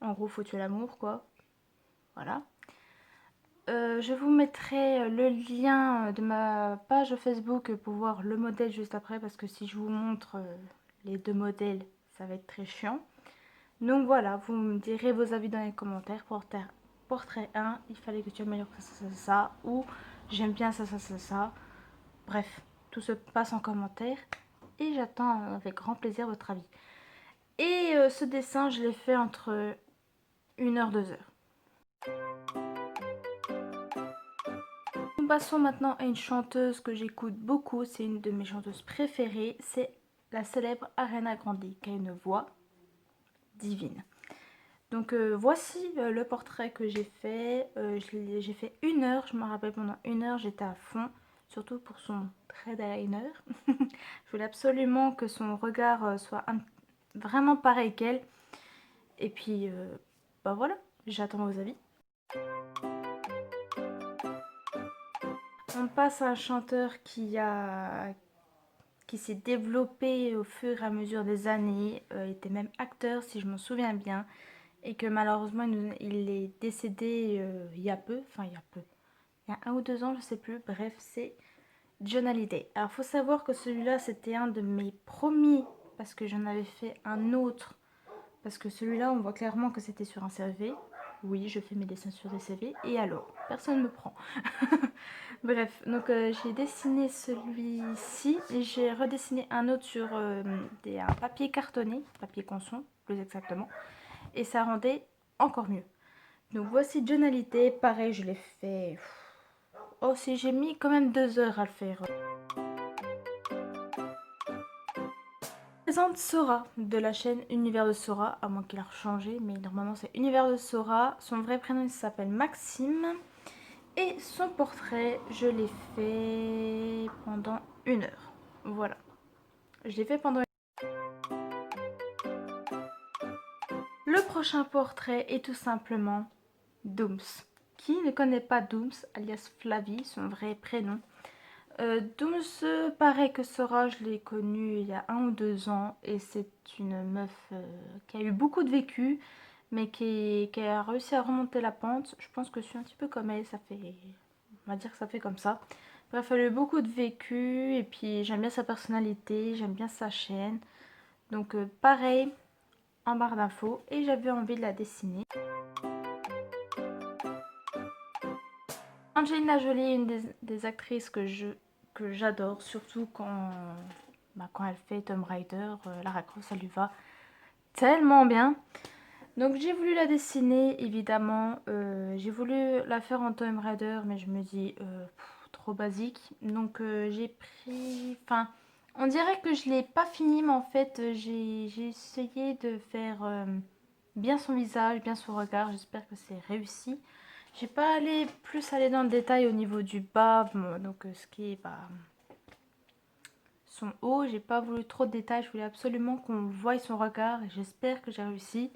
En gros, faut tuer l'amour, quoi. Voilà. Je vous mettrai le lien de ma page Facebook pour voir le modèle juste après, parce que si je vous montre les deux modèles, ça va être très chiant. Donc voilà, vous me direz vos avis dans les commentaires. Portrait 1, il fallait que tu améliores ça, ou j'aime bien ça. Bref, tout se passe en commentaire et j'attends avec grand plaisir votre avis. Et ce dessin, je l'ai fait entre 1 heure, 2 heures. Nous passons maintenant à une chanteuse que j'écoute beaucoup, c'est une de mes chanteuses préférées, c'est la célèbre Ariana Grande, qui a une voix divine. Donc voici le portrait que j'ai fait. J'ai fait 1 heure, je me rappelle pendant 1 heure j'étais à fond, surtout pour son trait d'eyeliner. Je voulais absolument que son regard soit vraiment pareil qu'elle. Et puis bah voilà, j'attends vos avis. On passe à un chanteur qui s'est développé au fur et à mesure des années, était même acteur si je m'en souviens bien, et que malheureusement il est décédé il y a peu, il y a 1 ou 2 ans, je sais plus, bref, c'est John Hallyday. Alors faut savoir que celui-là c'était un de mes premiers, parce que j'en avais fait un autre, parce que celui-là on voit clairement que c'était sur un CV. Oui, je fais mes dessins sur des CV, et alors, personne ne me prend. Bref, donc j'ai dessiné celui-ci et j'ai redessiné un autre sur un papier cartonné, papier canson plus exactement, et ça rendait encore mieux. Donc voici John Hallyday, pareil je l'ai fait, oh si j'ai mis quand même 2 heures à le faire. Je présente Sora de la chaîne Univers de Sora, à moins qu'il a changé, mais normalement c'est Univers de Sora, son vrai prénom il s'appelle Maxime. Et son portrait, je l'ai fait pendant 1 heure. Voilà. Je l'ai fait pendant... Le prochain portrait est tout simplement Dooms. Qui ne connaît pas Dooms, alias Flavie, son vrai prénom? Dooms, pareil que Sora, je l'ai connue il y a 1 ou 2 ans. Et c'est une meuf qui a eu beaucoup de vécu, mais qui a réussi à remonter la pente. Je pense que je suis un petit peu comme elle, ça fait... On va dire que ça fait comme ça. Bref, elle a eu beaucoup de vécu et puis j'aime bien sa personnalité, j'aime bien sa chaîne. Donc pareil, en barre d'infos et j'avais envie de la dessiner. Angelina Jolie est une des actrices que j'adore, surtout quand elle fait Tomb Raider. Lara Croft, ça lui va tellement bien. Donc j'ai voulu la dessiner, évidemment. J'ai voulu la faire en Tomb Raider, mais je me dis trop basique. Donc j'ai pris... Enfin, on dirait que je l'ai pas fini, mais en fait j'ai essayé de faire bien son visage, bien son regard. J'espère que c'est réussi. J'ai pas allé dans le détail au niveau du bas, donc ce qui est son haut. J'ai pas voulu trop de détails. Je voulais absolument qu'on voie son regard et j'espère que j'ai réussi.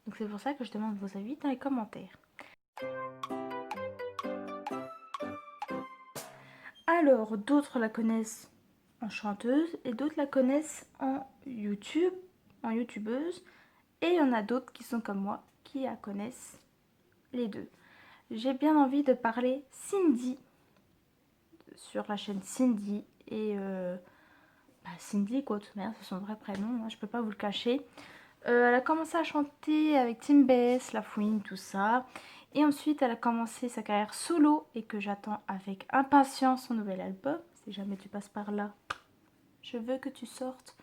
Donc c'est pour ça que je demande vos avis dans les commentaires. Alors, d'autres la connaissent en chanteuse et d'autres la connaissent en YouTube, en youtubeuse. Et il y en a d'autres qui sont comme moi, qui la connaissent les deux. J'ai bien envie de parler Cindy, sur la chaîne Cindy. Et Cindy, quoi, de toute manière, c'est son vrai prénom, hein, je peux pas vous le cacher. Elle a commencé à chanter avec Tim Bess, La Fouine, tout ça. Et ensuite, elle a commencé sa carrière solo et que j'attends avec impatience son nouvel album. Si jamais tu passes par là, je veux que tu sortes.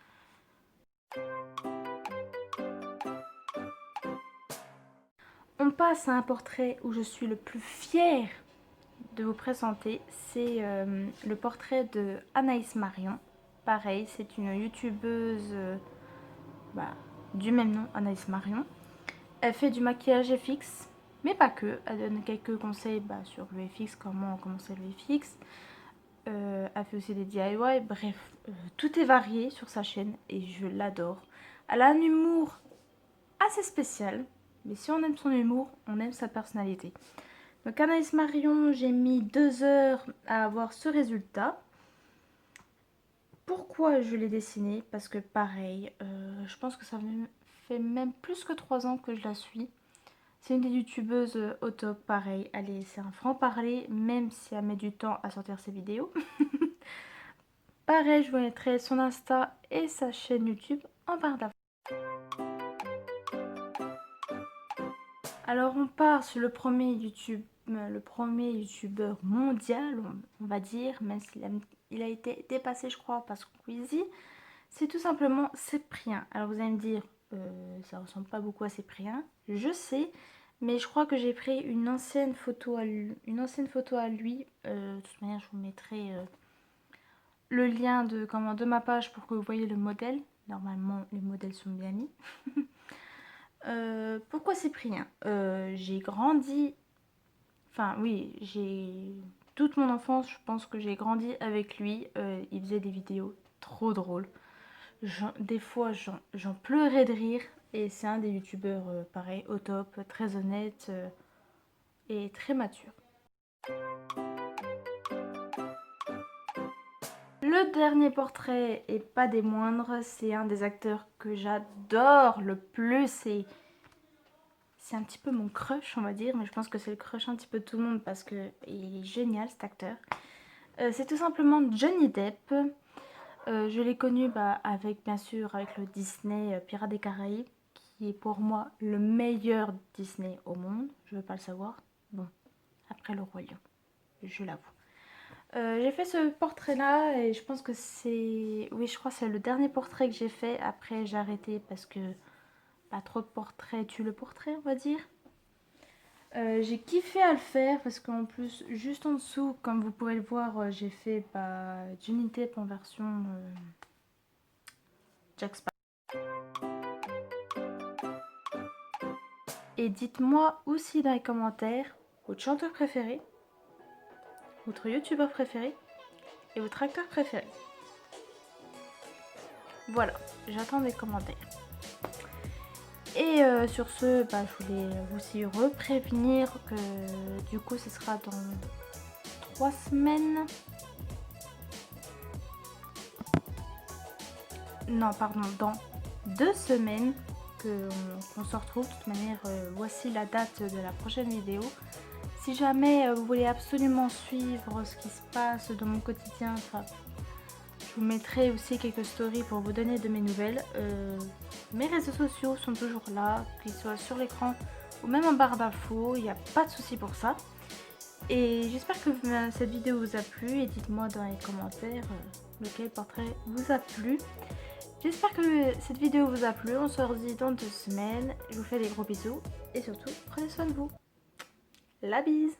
On passe à un portrait où je suis le plus fière de vous présenter. C'est le portrait de Anaïs Marion. Pareil, c'est une youtubeuse bah, du même nom, Anaïs Marion. Elle fait du maquillage FX, mais pas que. Elle donne quelques conseils sur le FX, comment commencer le FX. Elle fait aussi des DIY. Bref, tout est varié sur sa chaîne et je l'adore. Elle a un humour assez spécial, mais si on aime son humour, on aime sa personnalité. Donc Anaïs Marion, j'ai mis 2 heures à avoir ce résultat. Pourquoi je l'ai dessiné? Parce que pareil, je pense que ça va fait même plus que 3 ans que je la suis. C'est une des youtubeuses au top, pareil. Allez, c'est un franc-parler, même si elle met du temps à sortir ses vidéos. Pareil, je vous mettrai son Insta et sa chaîne YouTube en barre d'infos. Alors on part sur le premier youtubeur mondial, on va dire, même s'il a été dépassé je crois par Squeezie. C'est tout simplement Cyprien. Alors vous allez me dire, ça ressemble pas beaucoup à Cyprien, je sais, mais je crois que j'ai pris une ancienne photo à lui. De toute manière je vous mettrai le lien de ma page pour que vous voyez le modèle. Normalement les modèles sont bien mis. Pourquoi Cyprien? J'ai grandi, enfin oui, toute mon enfance, je pense que j'ai grandi avec lui. Il faisait des vidéos trop drôles. Des fois, j'en pleurais de rire. Et c'est un des youtubeurs, pareil, au top, très honnête et très mature. Le dernier portrait, et pas des moindres, c'est un des acteurs que j'adore le plus. Et c'est un petit peu mon crush, on va dire, mais je pense que c'est le crush un petit peu de tout le monde parce qu'il est génial cet acteur. C'est tout simplement Johnny Depp. Je l'ai connu avec, bien sûr, avec le Disney Pirates des Caraïbes, qui est pour moi le meilleur Disney au monde. Je veux pas le savoir. Bon, après le Roi Lion, je l'avoue. J'ai fait ce portrait là et je pense que c'est... Oui, je crois que c'est le dernier portrait que j'ai fait. Après j'ai arrêté parce que pas trop de portraits tue le portrait, on va dire. J'ai kiffé à le faire parce qu'en plus, juste en dessous, comme vous pouvez le voir, j'ai fait Johnny Depp en version Jack Sparrow. Et dites-moi aussi dans les commentaires votre chanteur préféré, votre youtubeur préféré et votre acteur préféré. Voilà, j'attends des commentaires. Et sur ce, je voulais aussi reprévenir que du coup ce sera dans 3 semaines. Non, pardon, dans 2 semaines qu'on se retrouve. De toute manière, voici la date de la prochaine vidéo. Si jamais vous voulez absolument suivre ce qui se passe dans mon quotidien, je vous mettrai aussi quelques stories pour vous donner de mes nouvelles. Mes réseaux sociaux sont toujours là, qu'ils soient sur l'écran ou même en barre d'infos, il n'y a pas de souci pour ça. Et j'espère que cette vidéo vous a plu et dites-moi dans les commentaires lequel portrait vous a plu. J'espère que cette vidéo vous a plu, on se redit dans 2 semaines. Je vous fais des gros bisous et surtout prenez soin de vous. La bise.